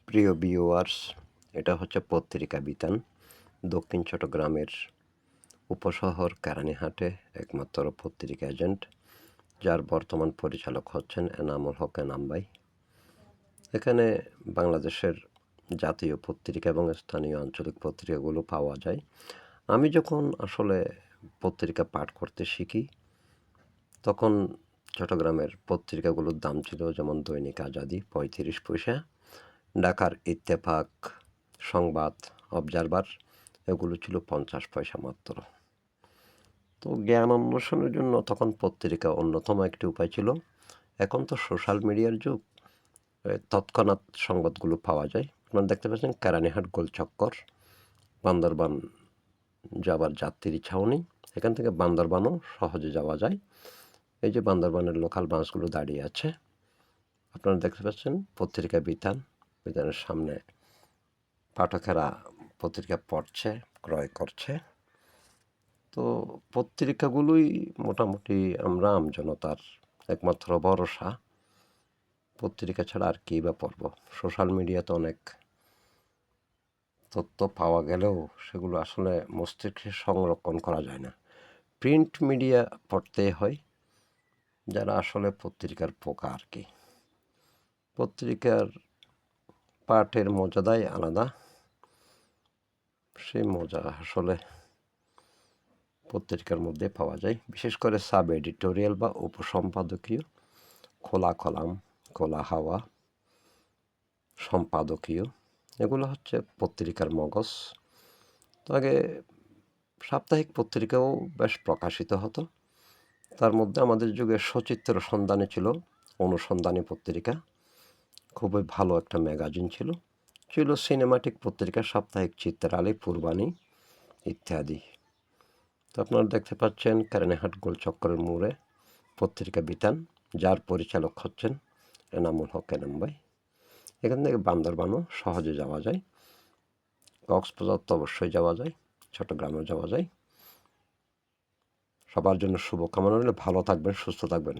প্রিয় ভিউয়ার্স, এটা হচ্ছে পত্রিকা বিতান, দক্ষিণ চট্টগ্রামের উপশহর কেরানীহাটে একমাত্র পত্রিকা এজেন্ট, যার বর্তমান পরিচালক হচ্ছেন এনামুল হক এনাম ভাই। এখানে বাংলাদেশের জাতীয় পত্রিকা এবং স্থানীয় আঞ্চলিক পত্রিকাগুলো পাওয়া যায়। আমি যখন আসলে পত্রিকা পাঠ করতে শিখি, তখন চট্টগ্রামের পত্রিকাগুলোর দাম ছিল যেমন দৈনিক আজাদী ৩৫ পয়সা, ঢাকার ইত্তেফাক, সংবাদ, অবজারভার এগুলো ছিল 50 পয়সা মাত্র। তো জ্ঞান অন্বেষণের জন্য তখন পত্রিকা অন্যতম একটি উপায় ছিল। এখন তো সোশ্যাল মিডিয়ার যুগ, তৎক্ষণাৎ সংবাদগুলো পাওয়া যায়। আপনারা দেখতে পাচ্ছেন কেরানীহাট গোলচক্কর, বান্দরবান যাবার যাত্রী ছাউনি, এখান থেকে বান্দরবানও সহজে যাওয়া যায়। এই যে বান্দরবানের লোকাল বাসগুলো দাঁড়িয়ে আছে, আপনারা দেখতে পাচ্ছেন পত্রিকা বিতান, বিতানের সামনে পাঠকেরা পত্রিকা পড়ছে, ক্রয় করছে। তো পত্রিকাগুলোই মোটামুটি আমরা আমজনতার একমাত্র ভরসা। পত্রিকা ছাড়া আর কী বা পড়ব? সোশ্যাল মিডিয়াতে অনেক তথ্য পাওয়া গেলেও সেগুলো আসলে মস্তিষ্কে সংরক্ষণ করা যায় না। প্রিন্ট মিডিয়া পড়তে হয়, যারা আসলে পত্রিকার পোকা আর কি। পত্রিকার পাঠের মজাদাই আলাদা, সেই মজা আসলে পত্রিকার মধ্যে পাওয়া যায়। বিশেষ করে সাব এডিটোরিয়াল বা উপসম্পাদকীয়, খোলা কলাম, খোলা হাওয়া, সম্পাদকীয়, এগুলো হচ্ছে পত্রিকার মগজ। তো আগে সাপ্তাহিক পত্রিকাও বেশ প্রকাশিত হতো। তার মধ্যে আমাদের যুগে সচিত্র সন্ধানী ছিল অনুসন্ধানী পত্রিকা, খুবই ভালো একটা ম্যাগাজিন ছিল। ছিল সিনেমাটিক পত্রিকা, সাপ্তাহিক চিত্রালী, পূর্বাণী ইত্যাদি। তো আপনারা দেখতে পাচ্ছেন কেরানীহাট গোলচক্করের মোড়ে পত্রিকা বিতান, যার পরিচালক হচ্ছেন এনামুল হক এনাম ভাই। এখান থেকে বান্দরবানও সহজে যাওয়া যায়, কক্সবাজার তো অবশ্যই যাওয়া যায়, চট্টগ্রামেও যাওয়া যায়। সবার জন্য শুভকামনা রইল। ভালো থাকবেন, সুস্থ থাকবেন।